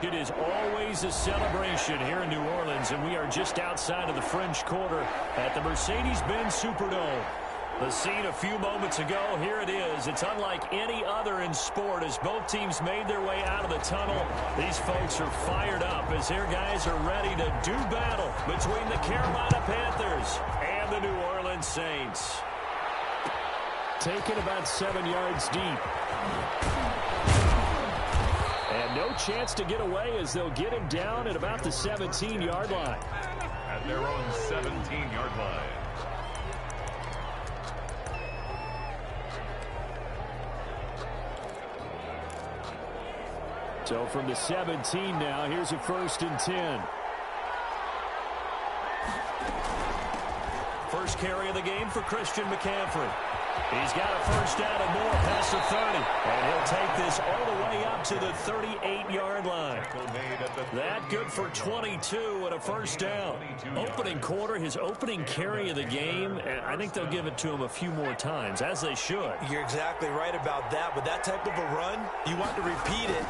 It is always a celebration here in New Orleans, and we are just outside of the French Quarter at the Mercedes-Benz Superdome. The scene a few moments ago, here it is. It's unlike any other in sport as both teams made their way out of the tunnel. These folks are fired up as their guys are ready to do battle between the Carolina Panthers and the New Orleans Saints. Taken about 7 yards deep. And no chance to get away as they'll get him down at about the 17-yard line. At their own 17-yard line. So from the 17 now, here's a 1st and 10. First carry of the game for Christian McCaffrey. He's got a first down and more past the 30. And he'll take this all the way up to the 38-yard line. That good for 22 and a first down. Opening quarter, his opening carry of the game, and I think they'll give it to him a few more times, as they should. You're exactly right about that. With that type of a run, you want to repeat it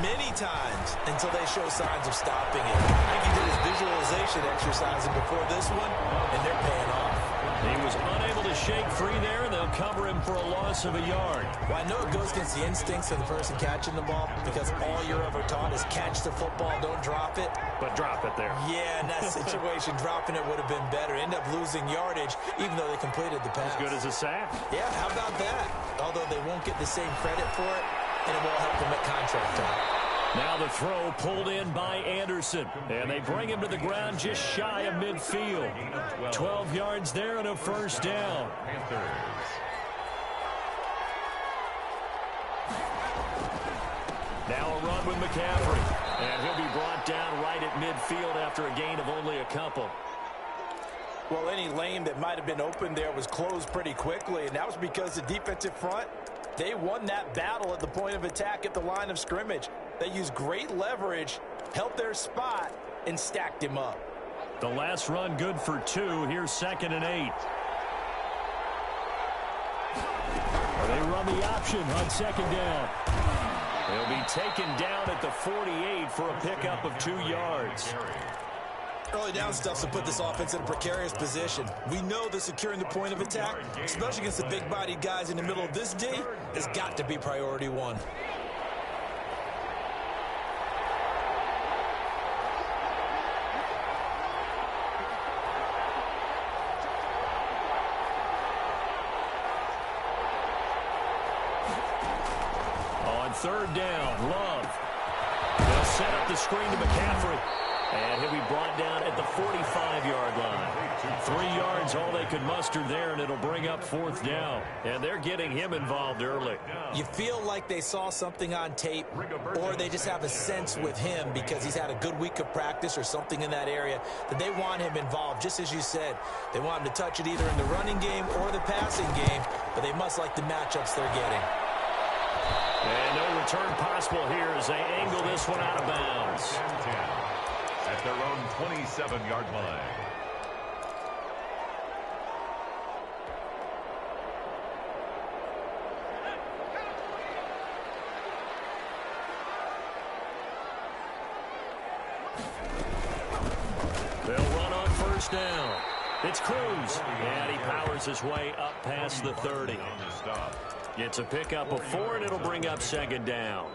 many times until they show signs of stopping it. I think he did his visualization exercising before this one, and they're paying off. He was unable to shake free there, and they'll cover him for a loss of a yard. Well, I know it goes against the instincts of the person catching the ball because all you're ever taught is catch the football, don't drop it. But drop it there. Yeah, in that situation, dropping it would have been better. End up losing yardage, even though they completed the pass. As good as a sack. Yeah, how about that? Although they won't get the same credit for it, and it won't help them at contract time. Now the throw pulled in by Anderson. And they bring him to the ground just shy of midfield. 12 yards there and a first down. Now a run with McCaffrey. And he'll be brought down right at midfield after a gain of only a couple. Well, any lane that might have been open there was closed pretty quickly, and that was because the defensive front, they won that battle at the point of attack at the line of scrimmage. They used great leverage, held their spot, and stacked him up. The last run good for 2. Here's 2nd and 8. They run the option on 2nd down. They'll be taken down at the 48 for a pickup of 2 yards. Early down stuff to put this offense in a precarious position. We know that securing the point of attack, especially against the big-bodied guys in the middle of this day, has got to be priority 1. On 3rd down, Love. They'll set up the screen to McCaffrey. And he'll be brought down at the 45-yard line. 3 yards, all they could muster there, and it'll bring up 4th down. And they're getting him involved early. You feel like they saw something on tape, or they just have a sense with him because he's had a good week of practice or something in that area that they want him involved, just as you said. They want him to touch it either in the running game or the passing game, but they must like the matchups they're getting. And no return possible here as they angle this one out of bounds. At their own 27-yard line. They'll run on 1st down. It's Cruz. And he powers his way up past the 30. It's a pickup of 4, and it'll bring up 2nd down.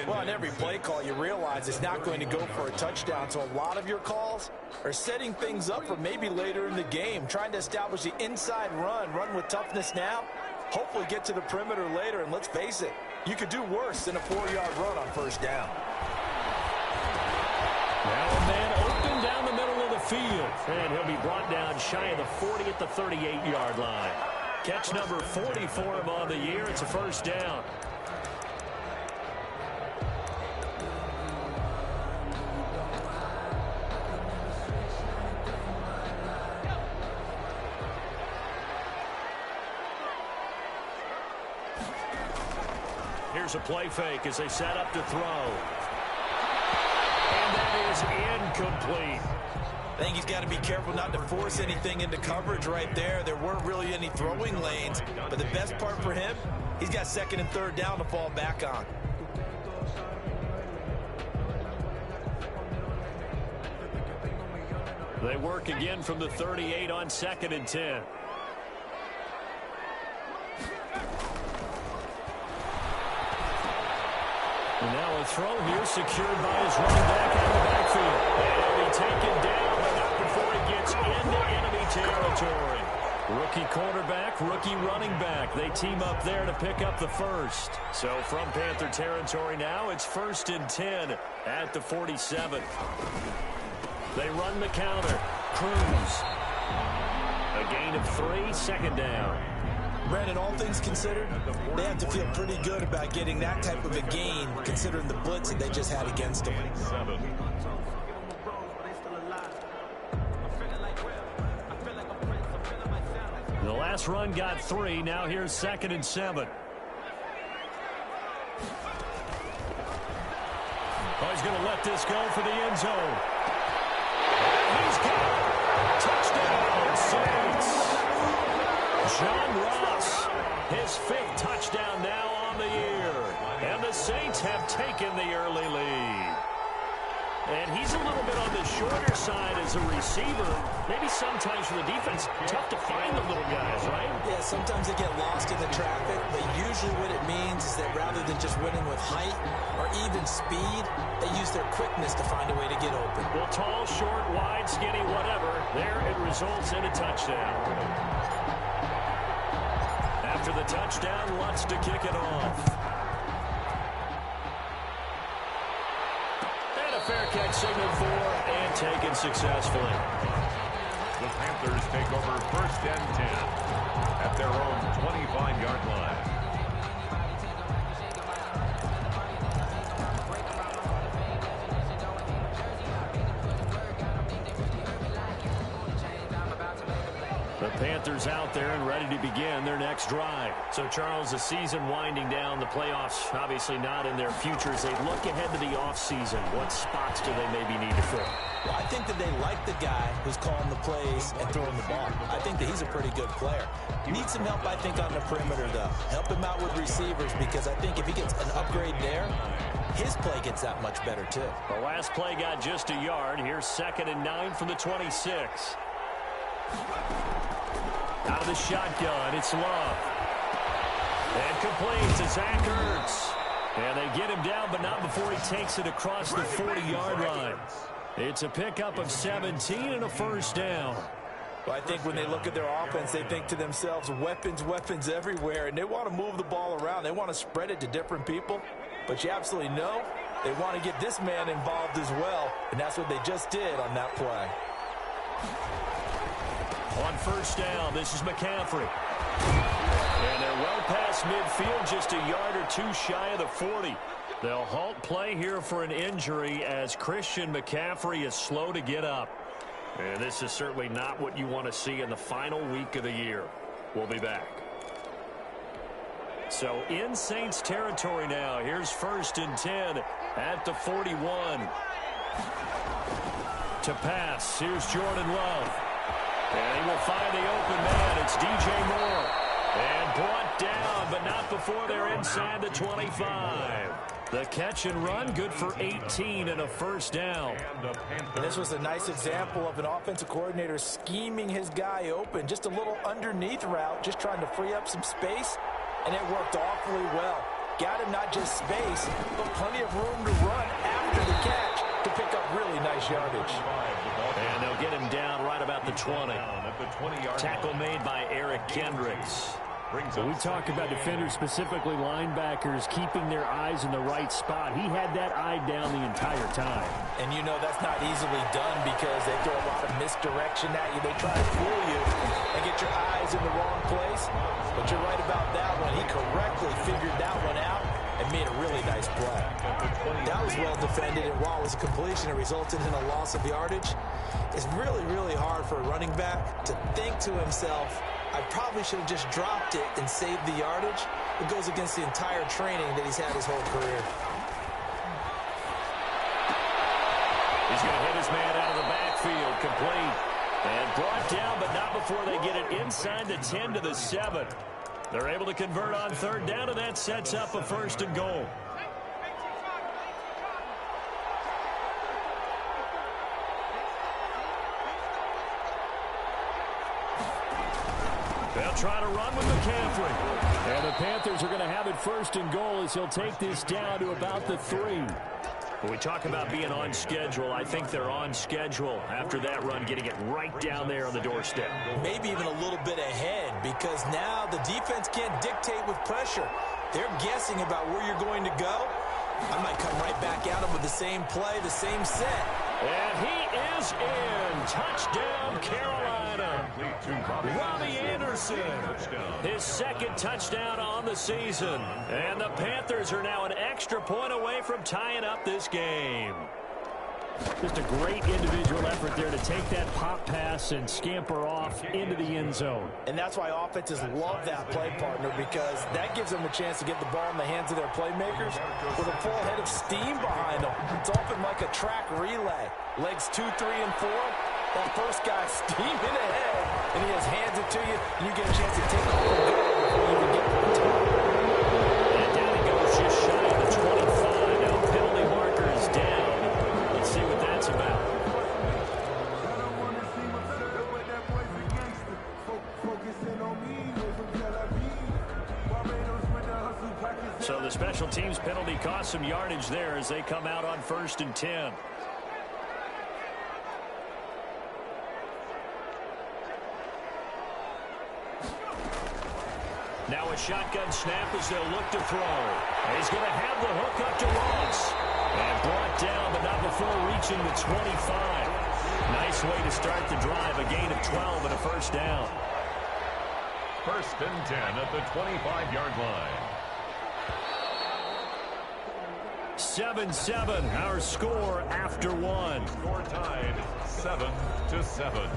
Well, on every play call, you realize it's not going to go for a touchdown. So a lot of your calls are setting things up for maybe later in the game, trying to establish the inside run with toughness now, hopefully get to the perimeter later. And let's face it, you could do worse than a 4-yard run on 1st down. Now a man open down the middle of the field. And he'll be brought down shy of the 40 at the 38-yard line. Catch number 40 for him on the year. It's a 1st down. Here's a play fake as they set up to throw. And that is incomplete. I think he's got to be careful not to force anything into coverage right there. There weren't really any throwing lanes, but the best part for him, he's got 2nd and 3rd down to fall back on. They work again from the 38 on 2nd and 10. And now a throw here secured by his running back out of the backfield. And he'll be taken down, but not before he gets into enemy territory. Rookie quarterback, rookie running back. They team up there to pick up the first. So from Panther territory now, it's 1st and 10 at the 47. They run the counter. Cruz. A gain of 3, 2nd down. Brandon, all things considered, they have to feel pretty good about getting that type of a gain, considering the blitz that they just had against them. The last run got 3. Now here's 2nd and 7. Oh, he's going to let this go for the end zone. He's got it. Touchdown, Saints. John Ross, his 5th touchdown now on the year. And the Saints have taken the early lead. And he's a little bit on the shorter side as a receiver. Maybe sometimes for the defense, tough to find the little guys, right? Yeah, sometimes they get lost in the traffic, but usually what it means is that rather than just winning with height or even speed, they use their quickness to find a way to get open. Well, tall, short, wide, skinny, whatever, there it results in a touchdown. After the touchdown, Lutz to kick it off. Fair catch signaled for and taken successfully. The Panthers take over 1st and 10 at their own 25-yard line. The Panthers out there and ready to begin their next drive. So, Charles, the season winding down, the playoffs obviously not in their future. As they look ahead to the offseason, what spots do they maybe need to fill? Well, I think that they like the guy who's calling the plays and throwing the ball. I think that he's a pretty good player. Needs some help, I think, on the perimeter, though. Help him out with receivers, because I think if he gets an upgrade there, his play gets that much better, too. The last play got just a yard. Here's 2nd and 9 from the 26. Out of the shotgun, it's Love. And complete to Zach Ertz. And they get him down, but not before he takes it across the 40-yard line. It's a pickup of 17 and a 1st down. Well, I think when they look at their offense, they think to themselves, weapons, weapons everywhere, and they want to move the ball around. They want to spread it to different people. But you absolutely know they want to get this man involved as well, and that's what they just did on that play. On 1st down, this is McCaffrey. And they're well past midfield, just a yard or 2 shy of the 40. They'll halt play here for an injury as Christian McCaffrey is slow to get up. And this is certainly not what you want to see in the final week of the year. We'll be back. So in Saints territory now, here's 1st and 10 at the 41. To pass, here's Jordan Love. And he will find the open man. It's DJ Moore. And brought down, but not before they're inside the 25. The catch and run, good for 18 and a 1st down. And this was a nice example of an offensive coordinator scheming his guy open. Just a little underneath route, just trying to free up some space. And it worked awfully well. Got him not just space, but plenty of room to run after the catch to pick up really nice yardage. And they'll get him down right about the 20. Tackle made by Eric Kendricks. So we talk about defenders, specifically linebackers, keeping their eyes in the right spot. He had that eye down the entire time. And you know that's not easily done because they throw a lot of misdirection at you. They try to fool you and get your eyes in the wrong place. But you're right about that one. He correctly figured that one out and made a really nice play. That was well defended, and while it was a completion, it resulted in a loss of yardage. It's really, really hard for a running back to think to himself, I probably should have just dropped it and saved the yardage. It goes against the entire training that he's had his whole career. He's going to hit his man out of the backfield, complete. And brought down, but not before they get it inside the 10 to the 7. They're able to convert on 3rd down, and that sets up a 1st and goal. try to run with McCaffrey. And the Panthers are going to have it first and goal as he'll take this down to about the 3. When we talk about being on schedule, I think they're on schedule after that run, getting it right down there on the doorstep. Maybe even a little bit ahead, because now the defense can't dictate with pressure. They're guessing about where you're going to go. I might come right back at him with the same play, the same set. And he is in. Touchdown, Carolina. Robbie Anderson. His second touchdown on the season. And the Panthers are now an extra point away from tying up this game. Just a great individual effort there to take that pop pass and scamper off into the end zone. And that's why offenses love that play, partner, because that gives them a chance to get the ball in the hands of their playmakers with a full head of steam behind them. It's often like a track relay. Legs 2, 3, and 4. That first guy steaming ahead, and he just hands it to you, and you get a chance to take off and go before you even get to the top. And down he goes just shy of the 25. Now penalty marker is down. Let's see what that's about. So the special teams penalty cost some yardage there as they come out on 1st and 10. Now a shotgun snap as they'll look to throw. He's going to have the hook up to Ross. And brought down, but not before reaching the 25. Nice way to start the drive. A gain of 12 and a first down. 1st and 10 at the 25-yard line. 7-7, our score after one. Score tied 7-7.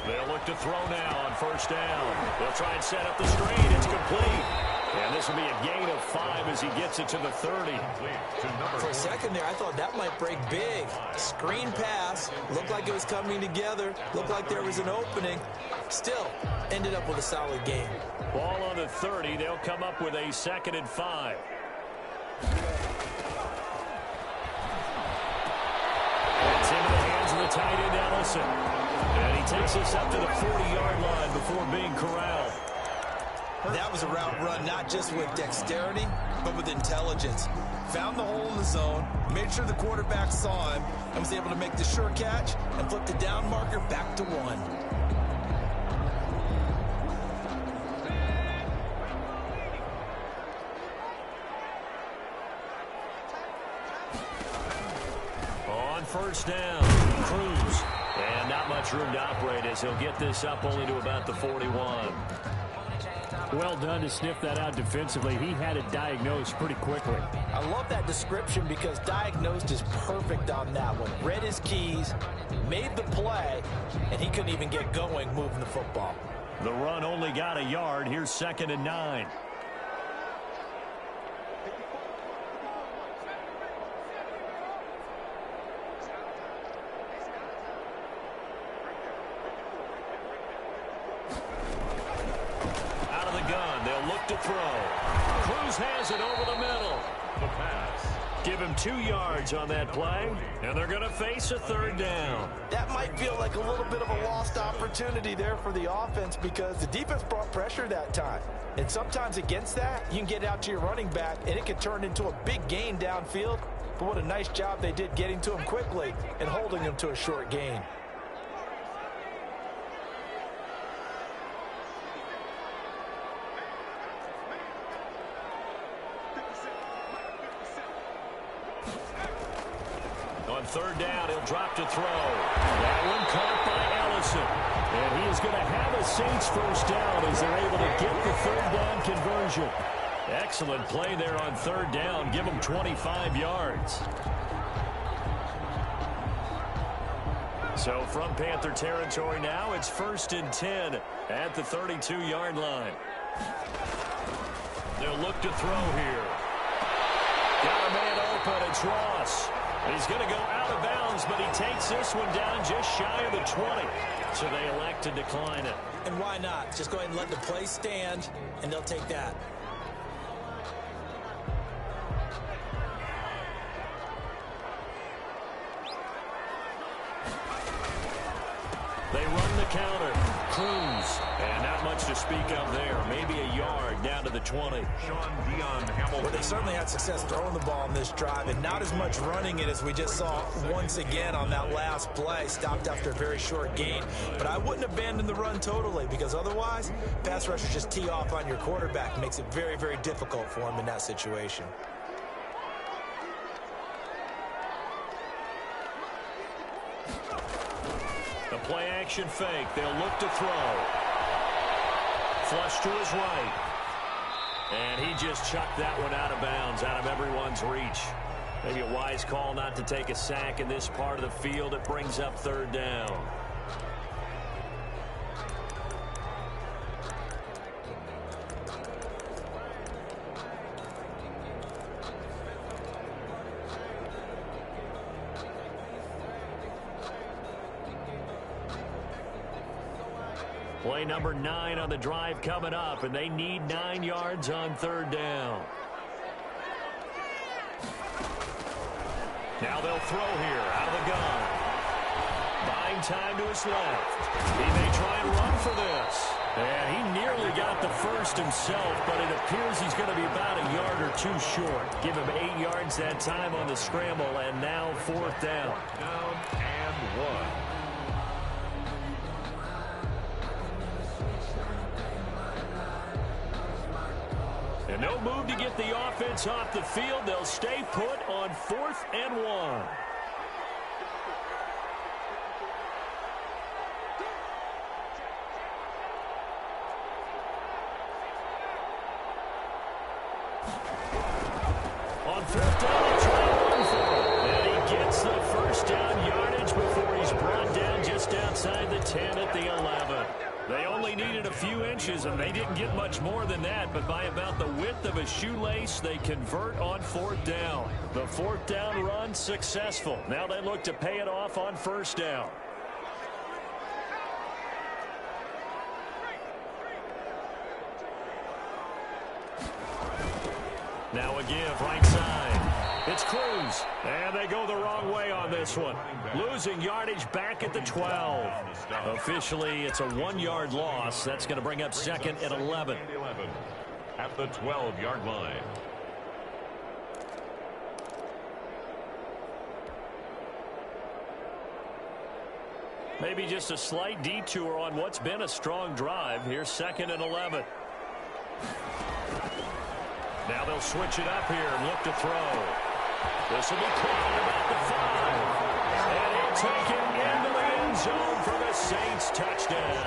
They'll look to throw now on 1st down. They'll try and set up the screen. It's complete. And this will be a gain of 5 as he gets it to the 30. For a second there, I thought that might break big. Screen pass. Looked like it was coming together. Looked like there was an opening. Still, ended up with a solid game. Ball on the 30. They'll come up with a 2nd and 5. It's into the hands of the tight end, Ellison. And he takes us up to the 40-yard line before being corralled. That was a route run not just with dexterity, but with intelligence. Found the hole in the zone, made sure the quarterback saw him, and was able to make the sure catch and flip the down marker back to 1. On 1st down, Cruz. And not much room to operate as he'll get this up only to about the 41. Well done to sniff that out defensively. He had it diagnosed pretty quickly. I love that description because diagnosed is perfect on that one. Read his keys, made the play, and he couldn't even get going moving the football. The run only got a yard. Here's 2nd and 9. To throw. Cruz has it over the middle. The pass. Give him 2 yards on that play, and they're going to face a 3rd down. That might feel like a little bit of a lost opportunity there for the offense because the defense brought pressure that time. And sometimes against that, you can get out to your running back, and it can turn into a big gain downfield. But what a nice job they did getting to him quickly and holding him to a short gain. On 3rd down, he'll drop to throw. That one caught by Ellison. And he is going to have a Saints 1st down as they're able to get the 3rd down conversion. Excellent play there on 3rd down. Give them 25 yards. So from Panther territory now, it's 1st and 10 at the 32-yard line. They'll look to throw here. Got a man open. It's Ross. He's going to go out of bounds, but he takes this one down just shy of the 20. So they elect to decline it. And why not? Just go ahead and let the play stand, and they'll take that. They run the counter. Cruz. And not much to speak of there. Maybe a yard down to the 20. Sean Dion Hamilton. Well, they certainly had success throwing the ball on this drive, and not as much running it as we just saw once again on that last play. Stopped after a very short gain. But I wouldn't abandon the run totally, because otherwise, pass rushers just tee off on your quarterback. It makes it very, very difficult for him in that situation. The play action fake. They'll look to throw. Flush to his right. And he just chucked that one out of bounds, out of everyone's reach. Maybe a wise call not to take a sack in this part of the field. It brings up third down. Play number 9 on the drive coming up, and they need 9 yards on third down. Now they'll throw here out of the gun. Buying time to his left. He may try and run for this. And he nearly got the first himself, but it appears he's going to be about a yard or two short. Give him 8 yards that time on the scramble, and now fourth down. Down and 1. And no move to get the offense off the field. They'll stay put on 4th and 1. On 4th down, they try to run for it. And he gets the first down yardage before he's brought down just outside the 10 at the 11. They only needed a few inches, and they didn't get much more than that, but by about the width of a shoelace, they convert on 4th down. The 4th down run successful. Now they look to pay it off on 1st down. Now a give right side. It's Cruz, and they go the wrong way on this one. Losing yardage back at the 12. Officially, it's a 1-yard loss. That's going to bring up 2nd and 11. At the 12-yard line. Maybe just a slight detour on what's been a strong drive. Here's 2nd and 11. Now they'll switch it up here and look to throw. This will be caught about the 5. And he'll take it into the end zone for the Saints touchdown.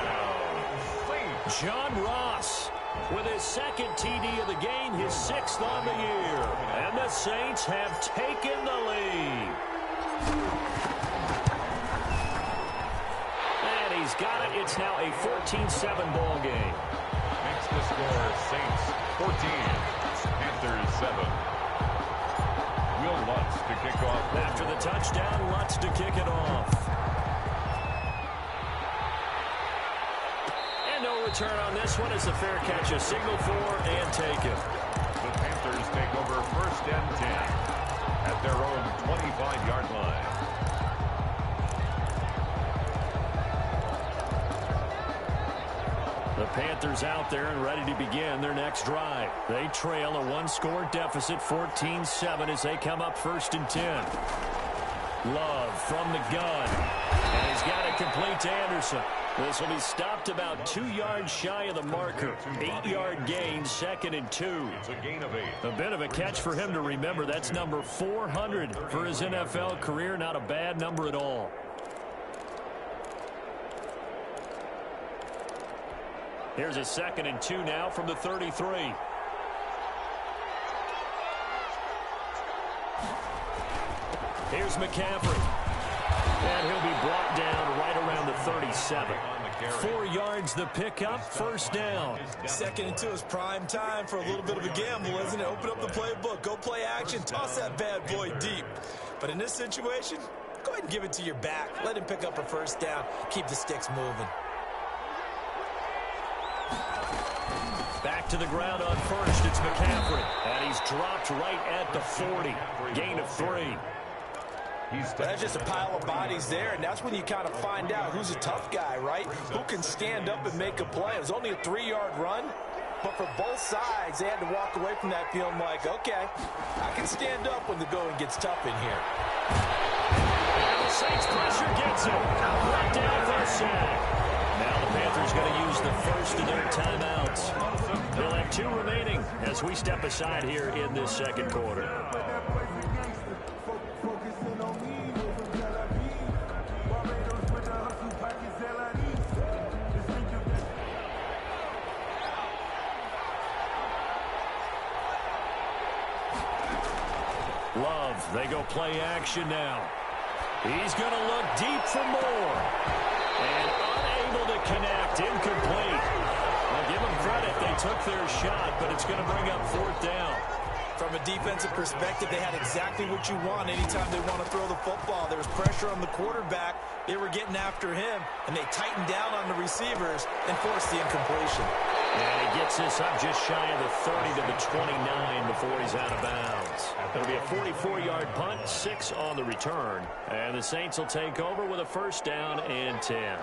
John Ross with his 2nd TD of the game, his 6th on the year. And the Saints have taken the lead. And he's got it. It's now a 14-7 ball game. Makes the score Saints 14, Panthers 7. Will Lutz to kick off. After the touchdown, Lutz to kick it off. And no return on this one as the fair catch, a signal for and taken. The Panthers take over 1st and 10 at their own 25-yard line. The Panthers out there and ready to begin their next drive. They trail a 1-score deficit, 14-7, as they come up 1st and 10. Love from the gun. And he's got it complete to Anderson. This will be stopped about 2 yards shy of the marker. 8-yard gain, 2nd and 2. It's a gain of 8. A bit of a catch for him to remember. That's number 400 for his NFL career. Not a bad number at all. Here's a 2nd and 2 now from the 33. Here's McCaffrey. And he'll be brought down right around the 37. carry. 4 yards the pickup, first down. 2nd and 2 is prime time for a little bit of a gamble, isn't it? Open up the playbook, go play action, toss that bad boy deep. But in this situation, go ahead and give it to your back. Let him pick up a first down. Keep the sticks moving. Back to the ground on first. It's McCaffrey. And he's dropped right at the 40. Gain of 3. That's just a pile of bodies there, and that's when you kind of find out who's a tough guy, right? Who can stand up and make a play. It was only a 3-yard run, but for both sides, they had to walk away from that feeling like, okay, I can stand up when the going gets tough in here. And the Saints pressure gets him. Brought down for a sack. Now the Panthers going to use the first of their timeouts. They'll have 2 remaining as we step aside here in this second quarter. Love, they go play action now. He's going to look deep for more. And unable to connect, incomplete. I'll give them credit, they took their shot, but it's going to bring up 4th down. From a defensive perspective, they had exactly what you want anytime they want to throw the football. There was pressure on the quarterback. They were getting after him, and they tightened down on the receivers and forced the incompletion. And he gets this up just shy of the 30 to the 29 before he's out of bounds. It'll be a 44-yard punt, 6 on the return. And the Saints will take over with a first down and 10.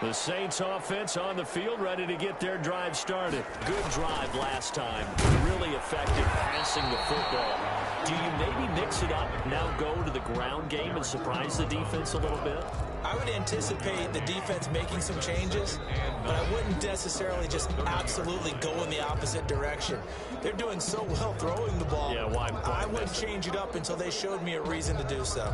The Saints offense on the field, ready to get their drive started. Good drive last time. Really effective passing the football. Do you maybe mix it up, now go to the ground game and surprise the defense a little bit? I would anticipate the defense making some changes, but I wouldn't necessarily just absolutely go in the opposite direction. They're doing so well throwing the ball. Yeah, why I wouldn't change it up until they showed me a reason to do so.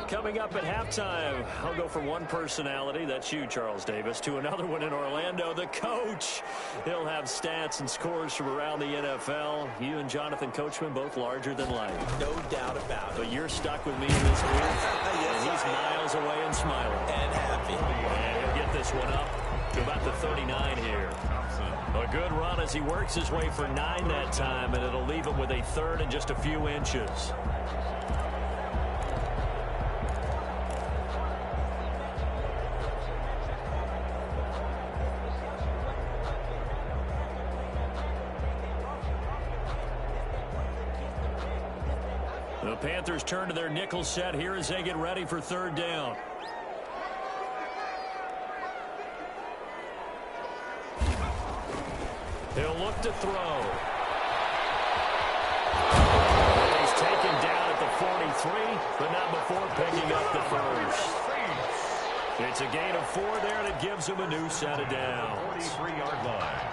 Coming up at halftime, I'll go from one personality, that's you, Charles Davis, to another one in Orlando, the coach. He'll have stats and scores from around the NFL. You and Jonathan Coachman, both larger than life. No doubt about it. But you're stuck with me in this booth, and he's miles away and smiling. And happy. And he'll get this one up to about the 39 here. A good run as he works his way for 9 that time, and it'll leave him with a 3rd and just a few inches. The Panthers turn to their nickel set here as they get ready for 3rd down. He'll look to throw. He's taken down at the 43, but not before picking up the first. It's a gain of 4 there, and it gives him a new set of downs. 43-yard line.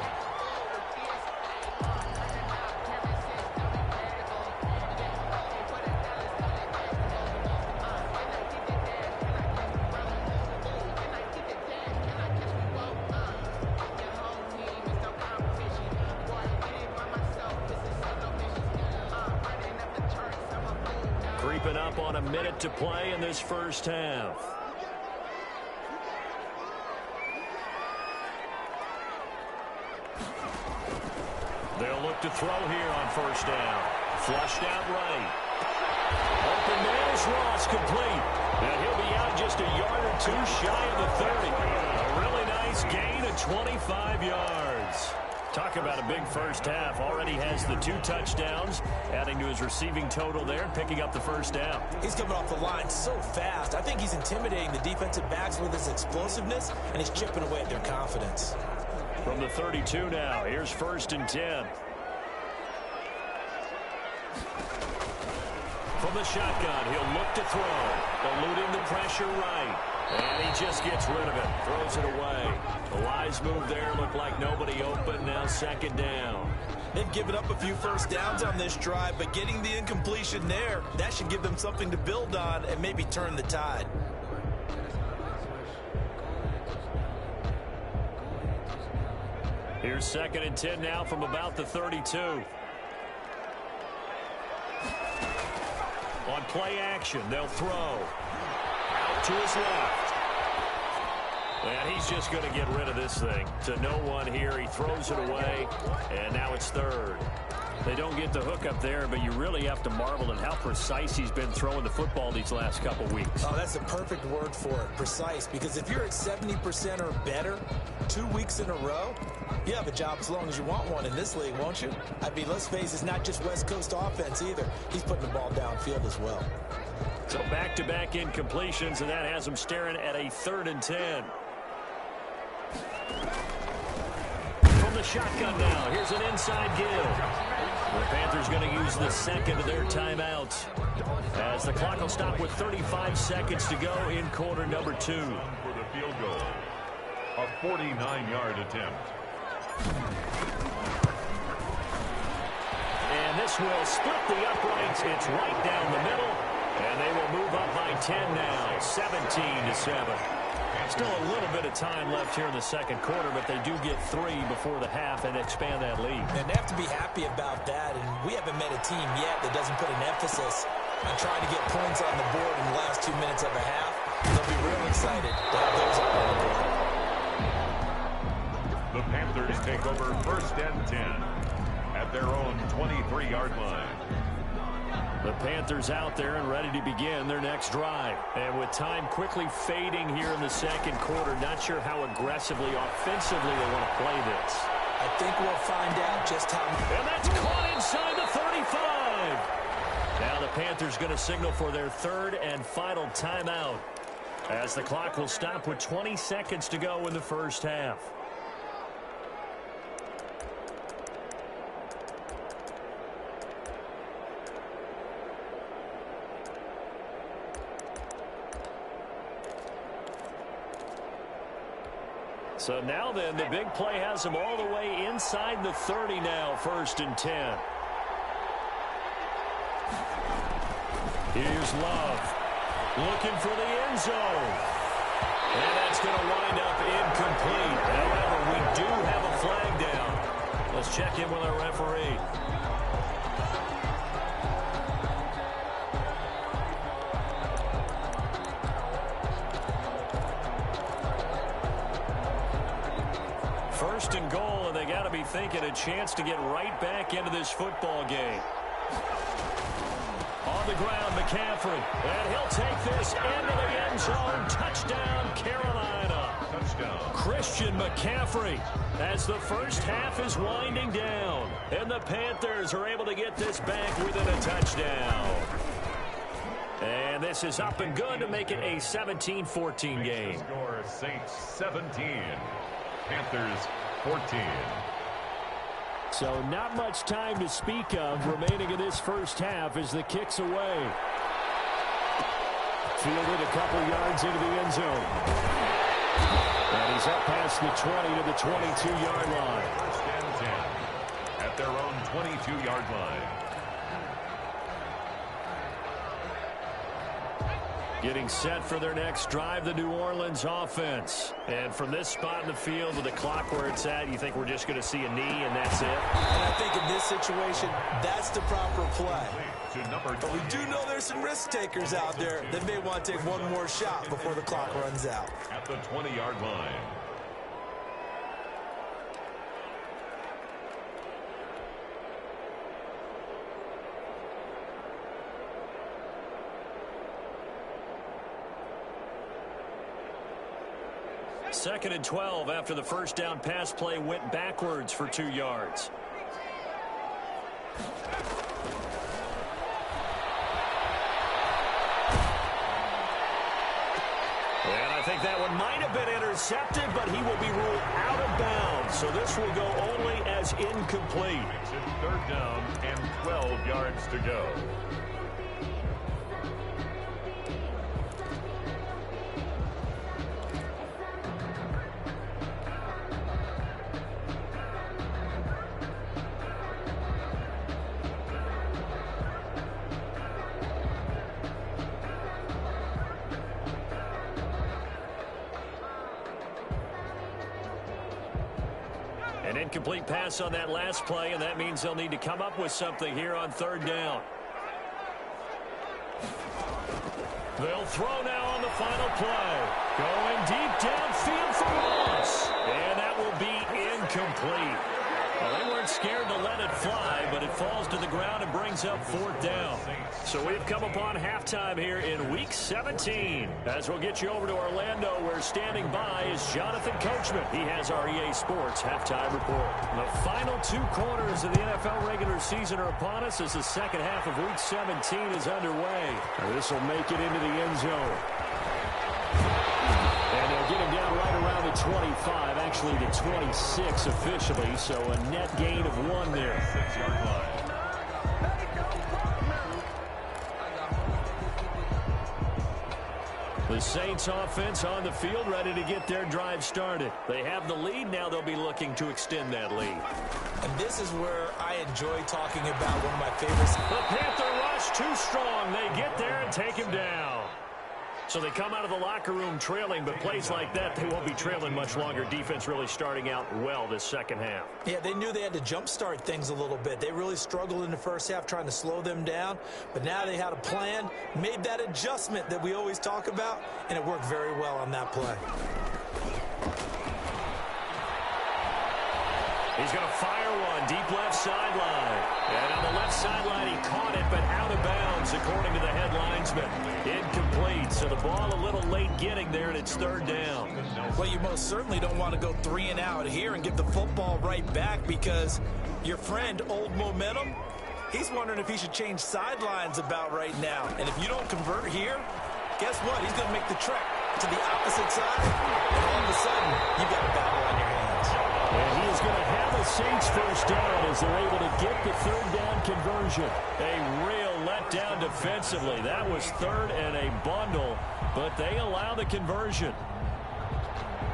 Creeping up on a minute to play in this first half. They'll look to throw here on first down. Flushed out right. Open man is Ross, complete. And he'll be out just a yard or 2 shy of the 30. A really nice gain of 25 yards. Talk about a big first half. Already has the 2 touchdowns, adding to his receiving total there and picking up the first down. He's coming off the line so fast. I think he's intimidating the defensive backs with his explosiveness, and he's chipping away at their confidence. From the 32 now, here's 1st and 10. From the shotgun, he'll look to throw. Eluding the pressure right. And he just gets rid of it. Throws it away. A wise move there. Looked like nobody open. Now 2nd down. They've given up a few first downs on this drive, but getting the incompletion there, that should give them something to build on and maybe turn the tide. Here's 2nd and 10 now from about the 32. play action. They'll throw. Out to his left. And he's just going to get rid of this thing. To no one here. He throws it away, and now it's third. They don't get the hook up there, but you really have to marvel at how precise he's been throwing the football these last couple weeks. Oh, that's a perfect word for it, precise. Because if you're at 70% or better 2 weeks in a row, you have a job as long as you want one in this league, won't you? I mean, let's face it, it's not just West Coast offense either. He's putting the ball downfield as well. So back-to-back incompletions, and that has him staring at a 3rd and 10. From the shotgun now, here's an inside give. The Panthers going to use the second of their timeouts as the clock will stop with 35 seconds to go in quarter number 2. For the field goal, a 49-yard attempt. And this will split the uprights. It's right down the middle, and they will move up by 10 now, 17-7. Still a little bit of time left here in the second quarter, but they do get 3 before the half and expand that lead. And they have to be happy about that, and we haven't met a team yet that doesn't put an emphasis on trying to get points on the board in the last 2 minutes of a half. They'll be real excited to have those up on the board. The Panthers take over 1st and 10 at their own 23-yard line. The Panthers out there and ready to begin their next drive. And with time quickly fading here in the second quarter, not sure how aggressively, offensively they want to play this. I think we'll find out just how. And that's caught inside the 35. Now the Panthers going to signal for their 3rd and final timeout as the clock will stop with 20 seconds to go in the first half. So now then, the big play has them all the way inside the 30 now, 1st and 10. Here's Love. Looking for the end zone. And that's going to wind up incomplete. However, we do have a flag down. Let's check in with our referee. First and goal, and they got to be thinking a chance to get right back into this football game. On the ground, McCaffrey, and he'll take this into the end zone. Touchdown, Carolina. Touchdown. Christian McCaffrey as the first half is winding down, and the Panthers are able to get this back within a touchdown. And this is up and good to make it a 17-14 game. Score Saints 17. Panthers 14. So not much time to speak of remaining in this first half as the kick's away. Fielded a couple yards into the end zone. And he's up past the 20 to the 22-yard line. 1st and 10 at their own 22-yard line. Getting set for their next drive, the New Orleans offense. And from this spot in the field with the clock where it's at, you think we're just going to see a knee and that's it? And I think in this situation, that's the proper play. To number But we do know there's some risk takers out there that may want to take one more shot before the clock runs out. at the 20-yard line. Second and 12 after the first down pass play went backwards for 2 yards. And I think that one might have been intercepted, but he will be ruled out of bounds. So this will go only as incomplete. Makes it 3rd down and 12 yards to go. An incomplete pass on that last play, and that means they'll need to come up with something here on 3rd down. They'll throw now on the final play. Going deep downfield for Ross. And that will be incomplete. Well, they weren't scared to let it fly, but it falls to the ground and brings up 4th down. So we've come upon halftime here in Week 17. As we'll get you over to Orlando, where standing by is Jonathan Coachman. He has our EA Sports halftime report. The final 2 quarters of the NFL regular season are upon us as the second half of Week 17 is underway. This will make it into the end zone. And they'll get him down right around the 25, actually the 26 officially, so a net gain of 1 there. 6-yard line. The Saints offense on the field, ready to get their drive started. They have the lead. Now they'll be looking to extend that lead. And this is where I enjoy talking about one of my favorites. The Panther rush too strong. They get there and take him down. So they come out of the locker room trailing, but plays like that, they won't be trailing much longer. Defense really starting out well this second half. Yeah, they knew they had to jumpstart things a little bit. They really struggled in the first half trying to slow them down, but now they had a plan, made that adjustment that we always talk about, and it worked very well on that play. He's going to fire one deep left sideline. And on the left sideline, he caught it, but out of bounds, according to the head linesman. Incomplete, so the ball a little late getting there, and it's 3rd down. Well, you most certainly don't want to go 3 and out here and give the football right back, because your friend, Old Momentum, he's wondering if he should change sidelines about right now. And if you don't convert here, guess what? He's going to make the trek to the opposite side, and all of a sudden, you've got a battle on your hands. And he is going to have a Saints first down as they're able to get the 3rd down conversion. A real letdown defensively. That was 3rd and a bundle, but they allow the conversion.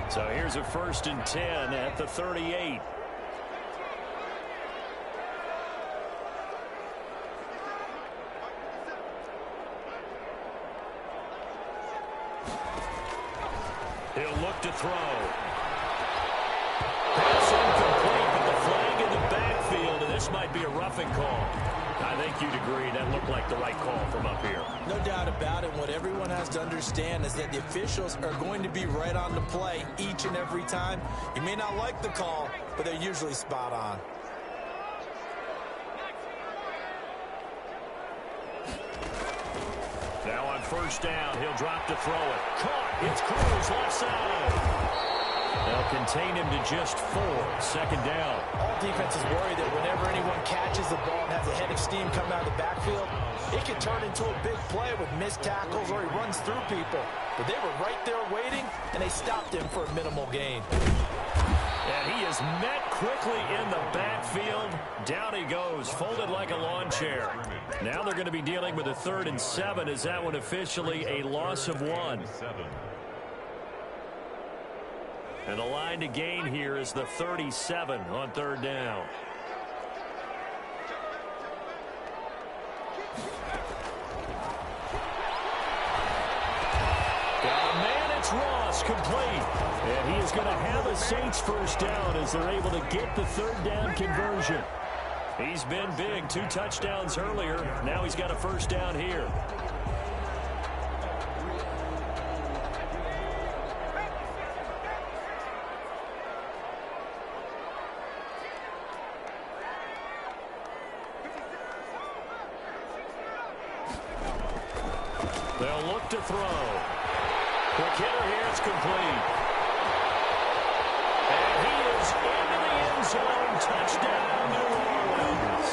So here's a 1st and 10 at the 38. He'll look to throw. Pass incomplete, but the flag in the backfield, and this might be a roughing call. I think you'd agree that looked like the right call from up here. No doubt about it. What everyone has to understand is that the officials are going to be right on the play each and every time. You may not like the call, but they're usually spot on. Now on 1st down, he'll drop to throw it. Caught. It's Cruz left side. They'll contain him to just 4. 2nd down. All defenses worry that whenever anyone catches the ball and has a head of steam come out of the backfield, it can turn into a big play with missed tackles or he runs through people. But they were right there waiting, and they stopped him for a minimal gain. And he is met quickly in the backfield. Down he goes, folded like a lawn chair. Now they're going to be dealing with a 3rd and 7. Is that one officially a loss of 1? And the line to gain here is the 37 on 3rd down. Got a man, it's Ross, complete. And he is going to have a Saints first down as they're able to get the 3rd down conversion. He's been big, 2 touchdowns earlier. Now he's got a first down here. They'll look to throw. Quick hitter here, it's complete. And he is into the end zone. Touchdown, New Orleans.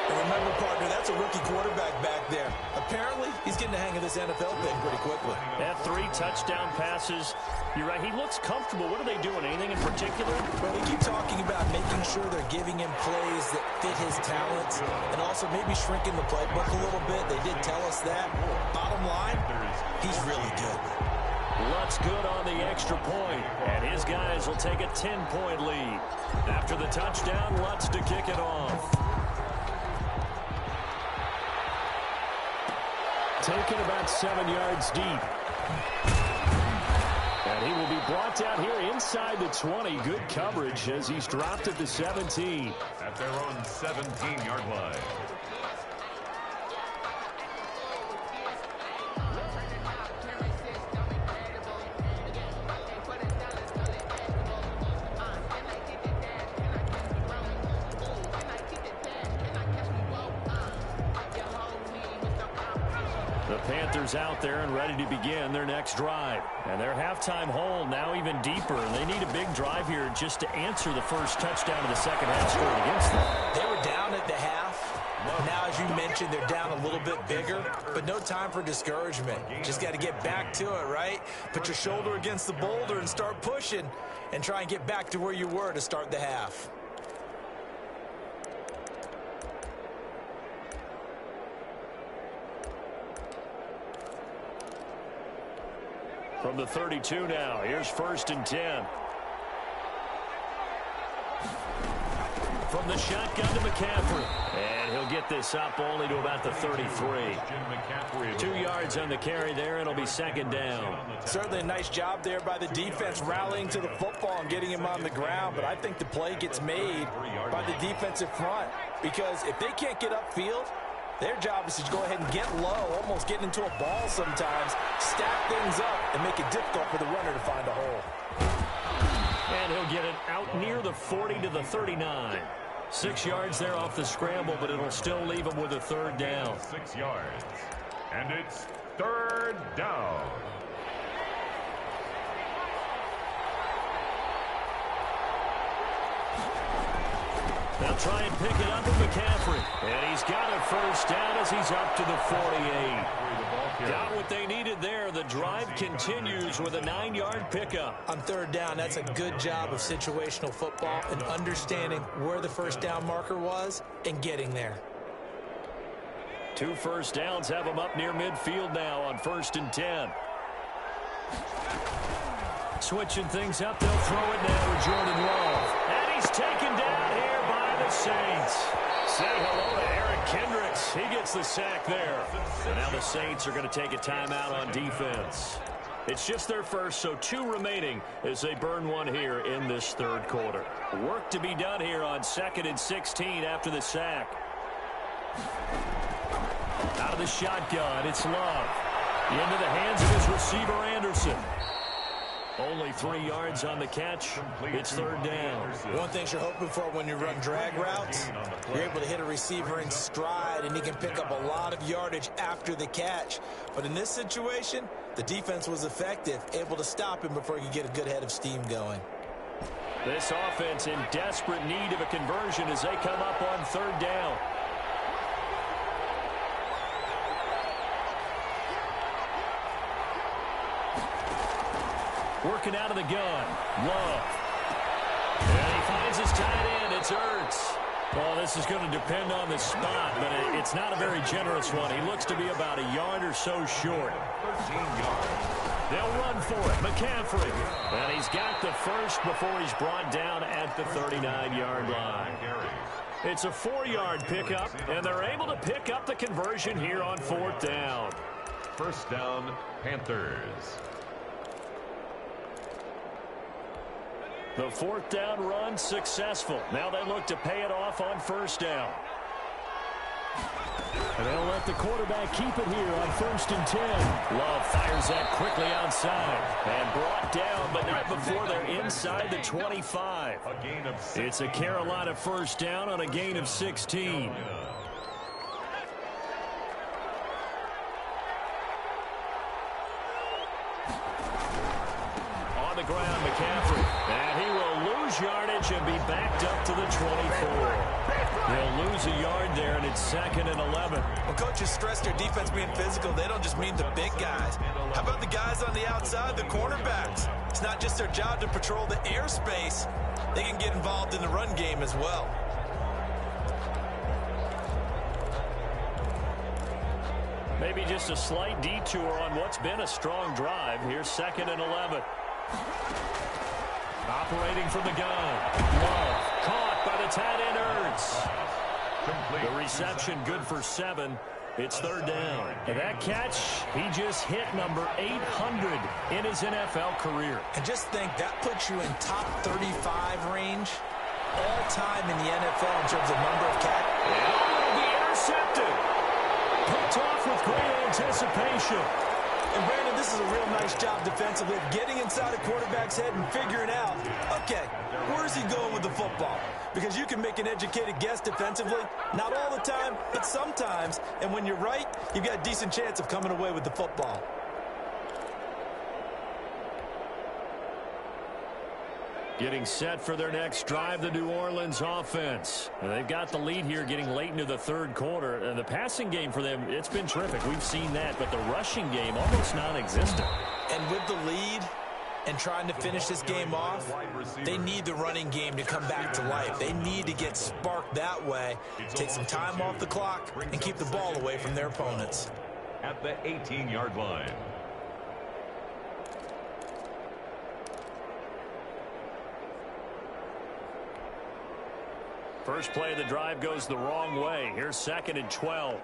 And remember, partner, that's a rookie quarterback back there. Apparently, he's getting the hang of this NFL thing pretty quickly. Had 3 touchdown passes. You're right, he looks comfortable. What are they doing? Anything in particular? Well, we keep talking about making sure they're giving him plays that fit his talents and also maybe shrinking the playbook a little bit. They did tell us that. Bottom line, he's really good. Lutz good on the extra point, and his guys will take a 10-point lead. After the touchdown, Lutz to kick it off. Taken about 7 yards deep. And he will be brought down here inside the 20. Good coverage as he's dropped at the 17. At their own 17-yard line. Panthers out there and ready to begin their next drive. And their halftime hole now even deeper. They need a big drive here just to answer the first touchdown of the second half scored against them. They were down at the half. Now, as you mentioned, they're down a little bit bigger, but no time for discouragement. Just got to get back to it, right? Put your shoulder against the boulder and start pushing and try and get back to where you were to start the half. From the 32 now, here's 1st and 10. From the shotgun to McCaffrey. And he'll get this up only to about the 33. 2 yards on the carry there, and it'll be 2nd down. Certainly a nice job there by the defense rallying to the football and getting him on the ground, but I think the play gets made by the defensive front because if they can't get upfield, their job is to go ahead and get low, almost get into a ball sometimes, stack things up, and make it difficult for the runner to find a hole. And he'll get it out near the 40 to the 39. 6 yards there off the scramble, but it'll still leave him with a 3rd down. 6 yards. And it's 3rd down. They'll try and pick it up with McCaffrey. And he's got a 1st down as he's up to the 48. Got what they needed there. The drive continues with a 9-yard pickup. On 3rd down, that's a good job of situational football and understanding where the 1st down marker was and getting there. 2 first downs have them up near midfield now on 1st and 10. Switching things up, they'll throw it now to Jordan Love. And he's taken down here by the Saints. Say hello to Eric Kendricks. He gets the sack there. And now the Saints are going to take a timeout on defense. It's just their first, so 2 remaining as they burn one here in this 3rd quarter. Work to be done here on 2nd and 16 after the sack. Out of the shotgun, it's Love. Into the hands of his receiver, Anderson. Only 3 yards on the catch. It's 3rd down. One thing you're hoping for when you run drag routes, you're able to hit a receiver in stride, and he can pick up a lot of yardage after the catch. But in this situation, the defense was effective, able to stop him before he could get a good head of steam going. This offense in desperate need of a conversion as they come up on 3rd down. Working out of the gun. Love. And he finds his tight end. It's Ertz. Well, this is going to depend on the spot, but it's not a very generous one. He looks to be about a yard or so short. 13 yards. They'll run for it. McCaffrey. And he's got the first before he's brought down at the 39-yard line. It's a 4-yard pickup, and they're able to pick up the conversion here on 4th down. 1st down, Panthers. The 4th down run successful. Now they look to pay it off on 1st down. And they'll let the quarterback keep it here on 1st and 10. Love fires that quickly outside. And brought down, but not before they're inside the 25. It's a Carolina 1st down on a gain of 16. On the ground, McCaffrey. And he will lose yardage and be backed up to the 24. They'll lose a yard there, and it's 2nd and 11. Well, coaches stress their defense being physical. They don't just mean the big guys. How about the guys on the outside, the cornerbacks? It's not just their job to patrol the airspace. They can get involved in the run game as well. Maybe just a slight detour on what's been a strong drive. Here's 2nd and 11. Operating from the gun. Love caught by the tight end Ertz. The reception good for 7. It's 3rd down. And that catch, he just hit number 800 in his NFL career. And just think, that puts you in top 35 range all time in the NFL in terms of number of catches. And it'll be intercepted. Picked off with great anticipation. And Brandon, this is a real nice job defensively of getting inside a quarterback's head and figuring out, okay, where's he going with the football? Because you can make an educated guess defensively, not all the time, but sometimes. And when you're right, you've got a decent chance of coming away with the football. Getting set for their next drive, the New Orleans offense. And they've got the lead here getting late into the third quarter. And the passing game for them, it's been terrific. We've seen that, but the rushing game almost non-existent. And with the lead and trying to finish this game off, they need the running game to come back to life. They need to get sparked that way, take some time off the clock, and keep the ball away from their opponents. At the 18-yard line. First play of the drive goes the wrong way. Here's 2nd and 12.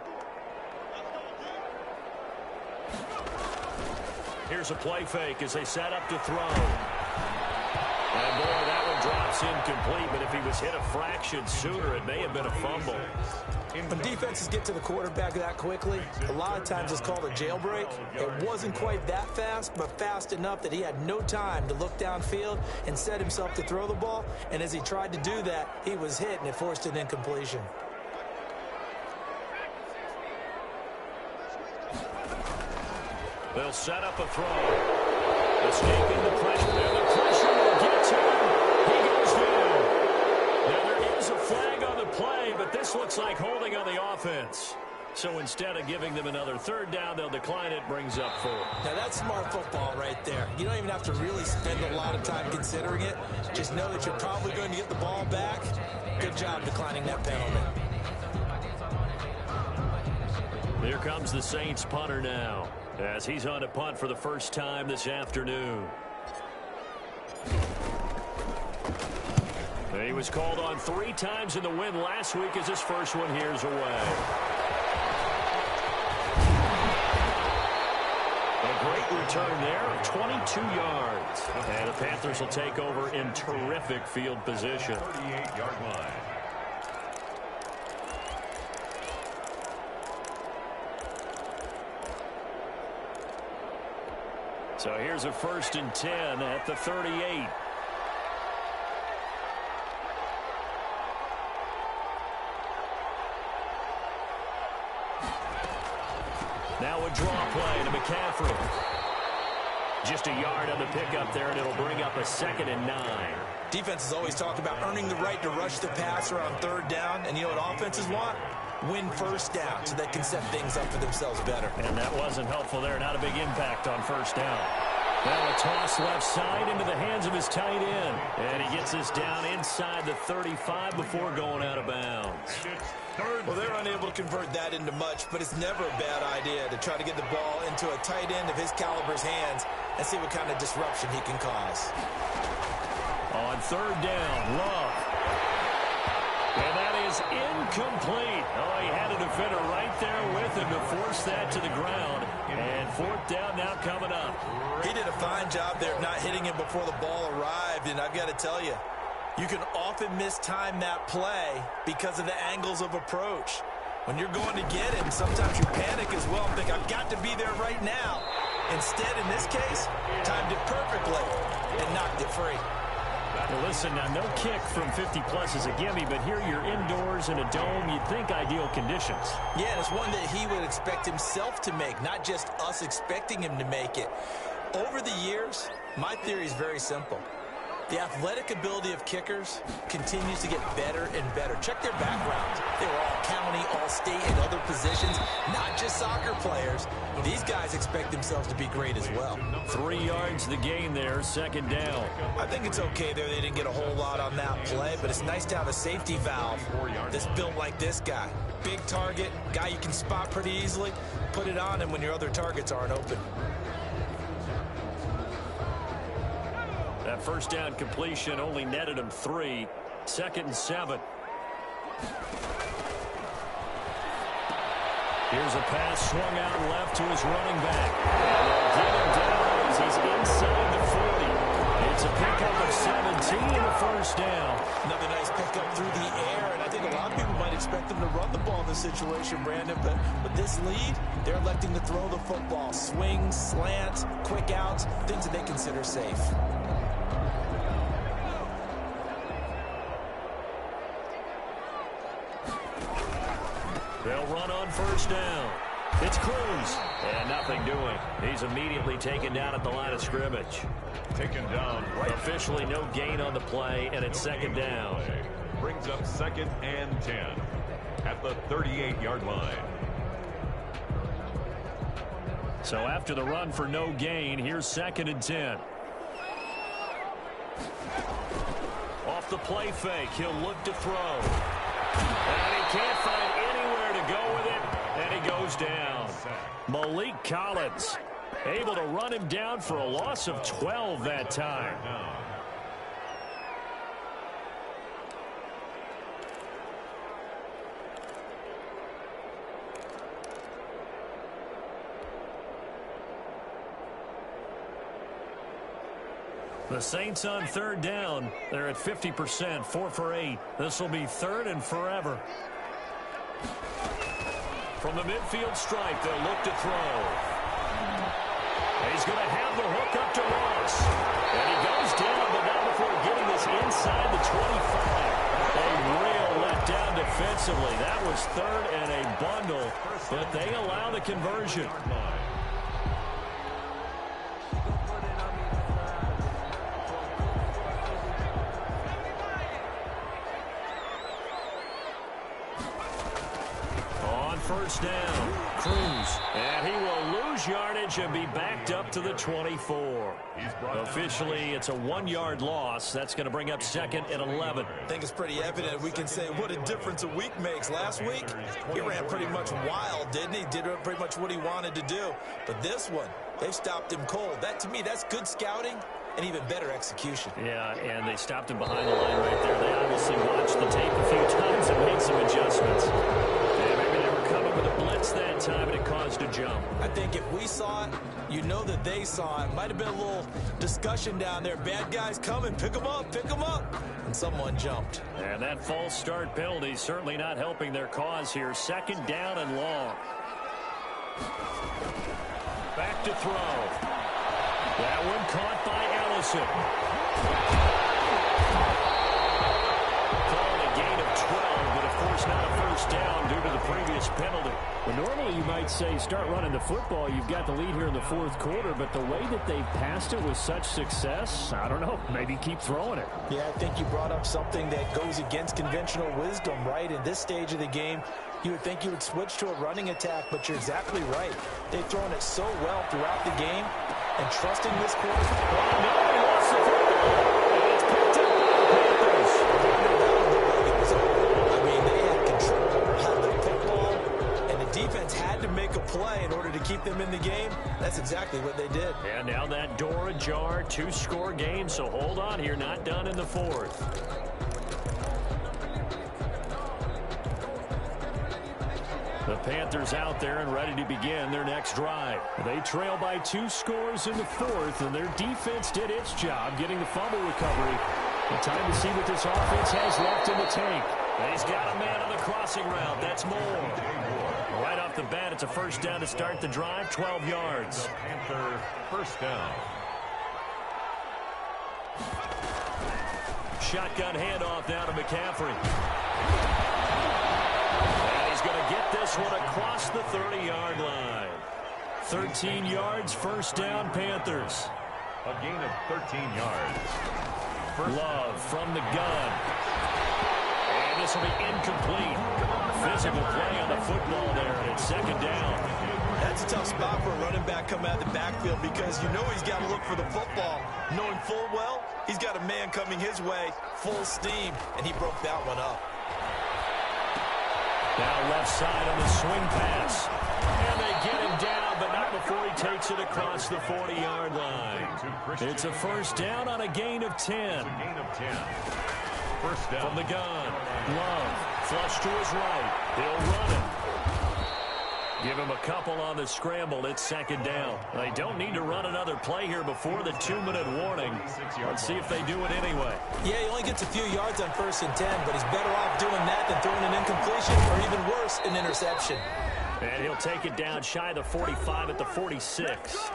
Here's a play fake as they set up to throw. And boy, that one drops incomplete, but if he was hit a fraction sooner, it may have been a fumble. When defenses get to the quarterback that quickly, a lot of times it's called a jailbreak. It wasn't quite that fast, but fast enough that he had no time to look downfield and set himself to throw the ball. And as he tried to do that, he was hit, and it forced an incompletion. They'll set up a throw. Escaping the pressure. And the pressure will get to him. He goes down. Now there is a flag on the play, but this looks like holding on the offense. So instead of giving them another third down, they'll decline it, brings up 4. Now that's smart football right there. You don't even have to really spend a lot of time considering it. Just know that you're probably going to get the ball back. Good job declining that penalty. Here comes the Saints punter now, as he's on to punt for the first time this afternoon. He was called on 3 times in the win last week as his first one here's away. A great return there of 22 yards. And the Panthers will take over in terrific field position. 38-yard line. So here's a 1st and 10 at the 38. Now a draw play to McCaffrey. Just a yard on the pickup there, and it'll bring up a 2nd and 9. Defenses always talk about earning the right to rush the passer on 3rd down, and you know what offenses want? Win 1st down so they can set things up for themselves better. And that wasn't helpful there. Not a big impact on 1st down. Now a toss left side into the hands of his tight end. And he gets us down inside the 35 before going out of bounds. Well, they're unable to convert that into much, but it's never a bad idea to try to get the ball into a tight end of his caliber's hands and see what kind of disruption he can cause. On 3rd down, Love. And that is incomplete. Oh, he had a defender right there with him to force that to the ground. And 4th down now coming up. He did a fine job there of not hitting him before the ball arrived, and I've got to tell you, you can often mistime that play because of the angles of approach. When you're going to get him, sometimes you panic as well and think, I've got to be there right now. Instead, in this case, timed it perfectly and knocked it free. Well, listen, now no kick from 50-plus is a gimme, but here you're indoors in a dome. You'd think ideal conditions. Yeah, and it's one that he would expect himself to make, not just us expecting him to make it. Over the years, my theory is very simple. The athletic ability of kickers continues to get better and better. Check their backgrounds. They were all county, all state, and other positions, not just soccer players. These guys expect themselves to be great as well. 3 yards the gain there, 2nd down. I think it's okay there. They didn't get a whole lot on that play, but it's nice to have a safety valve that's built like this guy. Big target, guy you can spot pretty easily. Put it on him when your other targets aren't open. That 1st down completion only netted him 3. 2nd and 7. Here's a pass swung out left to his running back. And they'll get him down as he's inside the 40. It's a pickup of 17 in the 1st first down. Another nice pickup through the air, and I think a lot of people might expect them to run the ball in this situation, Brandon, but with this lead, they're electing to throw the football. Swings, slants, quick outs, things that they consider safe. They'll run on first down. It's Cruz. And nothing doing. He's immediately taken down at the line of scrimmage. Taken down right. Officially no gain on the play, and it's second down. Brings up 2nd and 10 at the 38-yard line. So after the run for no gain, here's 2nd and 10. Off the play fake, he'll look to throw. And he can't find anywhere to go with it, and he goes down. Malik Collins able to run him down for a loss of 12 that time. The Saints on 3rd down. They're at 50%, 4 for 8. This will be 3rd and forever. From the midfield stripe, they'll look to throw. He's going to have the hook up to Ross. And he goes down, but not before getting this inside the 25. A real letdown defensively. That was 3rd and a bundle, but they allow the conversion. First down, Cruz, and he will lose yardage and be backed up to the 24. Officially, it's a 1-yard loss. That's going to bring up 2nd and 11. I think it's pretty evident. We can say what a difference a week makes. Last week, he ran pretty much wild, didn't he? Did pretty much what he wanted to do. But this one, they stopped him cold. That, to me, that's good scouting and even better execution. Yeah, and they stopped him behind the line right there. They obviously watched the tape a few times and made some adjustments. And maybe they were coming with a blitz that time, and it caused a jump. I think if we saw it, you know that they saw it. Might have been a little discussion down there. Bad guys coming, pick them up, and someone jumped. And that false start penalty certainly not helping their cause here. 2nd down and long. Back to throw. That one caught by Ellison. Calling a gain of 12, but of course not a first down due to the previous penalty. Well, normally you might say start running the football. You've got the lead here in the 4th quarter, but the way that they've passed it with such success, I don't know, maybe keep throwing it. Yeah, I think you brought up something that goes against conventional wisdom, right? In this stage of the game, you would think you would switch to a running attack, but you're exactly right. They've thrown it so well throughout the game, and trusting this quarter. Oh, no, he lost the football. And it's picked up by the Panthers. I mean, they had control, had the football, and the defense had to make a play in order to keep them in the game. That's exactly what they did. And now that door ajar, 2-score game, so hold on here, not done in the 4th. The Panthers out there and ready to begin their next drive. They trail by 2 scores in the 4th, and their defense did its job getting the fumble recovery. And time to see what this offense has left in the tank. And he's got a man on the crossing route. That's Moore. Right off the bat, it's a first down to start the drive, 12 yards. Panther first down. Shotgun handoff down to McCaffrey. He's going to get this one across the 30-yard line. 13 yards, first down, Panthers. A gain of 13 yards. Love from the gun. And this will be incomplete. Physical play on the football there, and it's 2nd down. That's a tough spot for a running back coming out of the backfield because you know he's got to look for the football, knowing full well he's got a man coming his way, full steam, and he broke that one up. Now left side on the swing pass. And they get him down, but not before he takes it across the 40-yard line. It's a first down on a gain of 10. Gain of 10. First down. From the gun. Love. Flush to his right. He'll run it. Give him a couple on the scramble. It's second down. They don't need to run another play here before the 2-minute warning. Let's see if they do it anyway. Yeah, he only gets a few yards on 1st and 10, but he's better off doing that than throwing an incompletion or even worse, an interception. And he'll take it down shy of the 45 at the 46.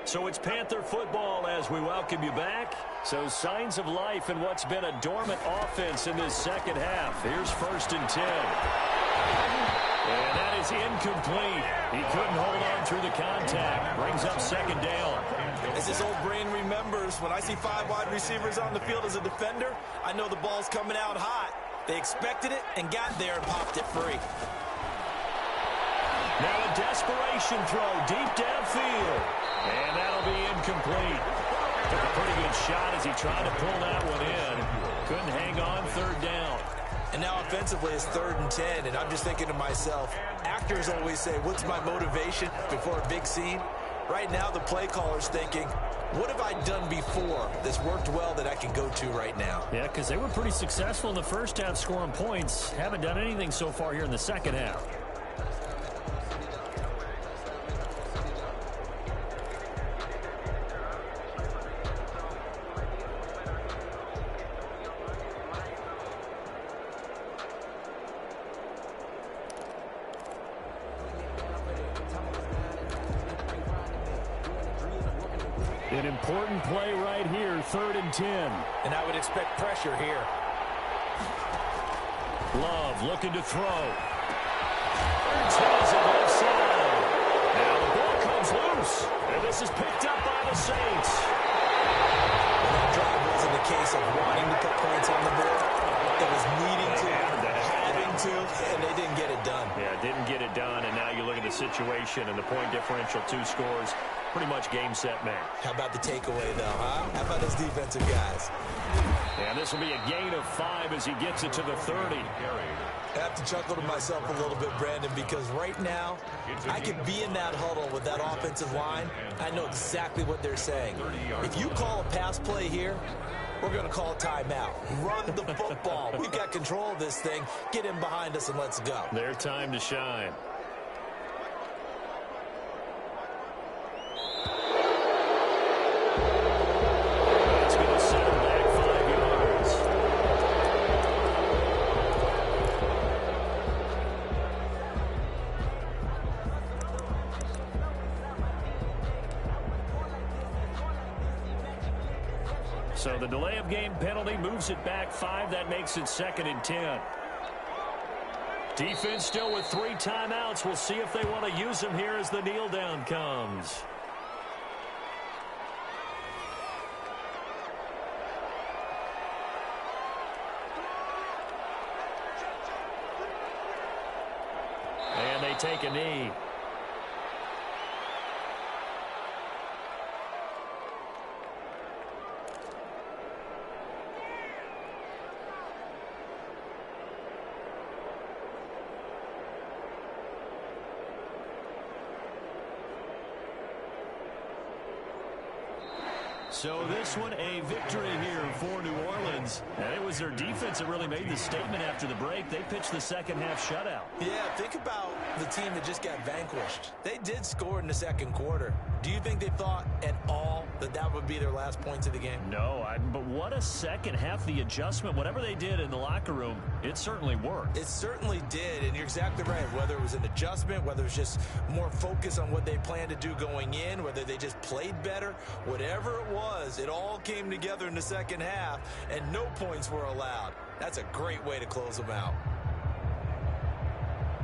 So it's Panther football as we welcome you back. So signs of life in what's been a dormant offense in this second half. Here's 1st and 10. And that is incomplete. He couldn't hold on through the contact. Brings up second down. As his old brain remembers, when I see 5 wide receivers on the field as a defender, I know the ball's coming out hot. They expected it and got there and popped it free. Now a desperation throw deep downfield. And that'll be incomplete. Took a pretty good shot as he tried to pull that one in. Couldn't hang on 3rd down. And now offensively it's 3rd and 10, and I'm just thinking to myself, actors always say, what's my motivation before a big scene? Right now the play caller's thinking, what have I done before that's worked well that I can go to right now? Yeah, because they were pretty successful in the first half scoring points. Haven't done anything so far here in the second half. An important play right here, 3rd and 10. And I would expect pressure here. Love looking to throw. Tells it left side. Now the ball comes loose. And this is picked up by the Saints. And that drive wasn't a case of wanting to put points on the board. It was needing to, having to, and they didn't get it done. Yeah, didn't get it done, and now you look at the situation and the point differential, 2 scores. Pretty much game, set, match. How about the takeaway, though, huh? How about his defensive guys? And this will be a gain of 5 as he gets it to the 30. I have to chuckle to myself a little bit, Brandon, because right now, I could be in that huddle with that offensive line. I know exactly what they're saying. If you call a pass play here, we're going to call a timeout. Run the football. We've got control of this thing. Get in behind us and let's go. Their time to shine. That's going to set him back 5 yards. So the delay of game penalty moves it back 5. That makes it 2nd and 10. Defense still with 3 timeouts. We'll see if they want to use them here as the kneel down comes. And they take a knee. So this one a victory here for New Orleans. And it was their defense that really made the statement after the break. They pitched the second half shutout. Yeah, think about the team that just got vanquished. They did score in the second quarter. Do you think they thought at all that that would be their last points of the game? No, but what a second half. The adjustment, whatever they did in the locker room, it certainly worked. It certainly did, and you're exactly right. Whether it was an adjustment, whether it was just more focus on what they planned to do going in, whether they just played better, whatever it was, it all came together in the second half, and no points were allowed. That's a great way to close them out.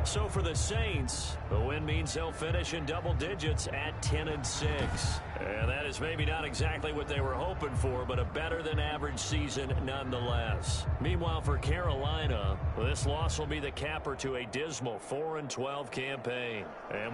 So for the Saints, the win means they'll finish in double digits at 10-6. And that is maybe not exactly what they were hoping for, but a better than average season nonetheless. Meanwhile, for Carolina, this loss will be the capper to a dismal 4-12 campaign. And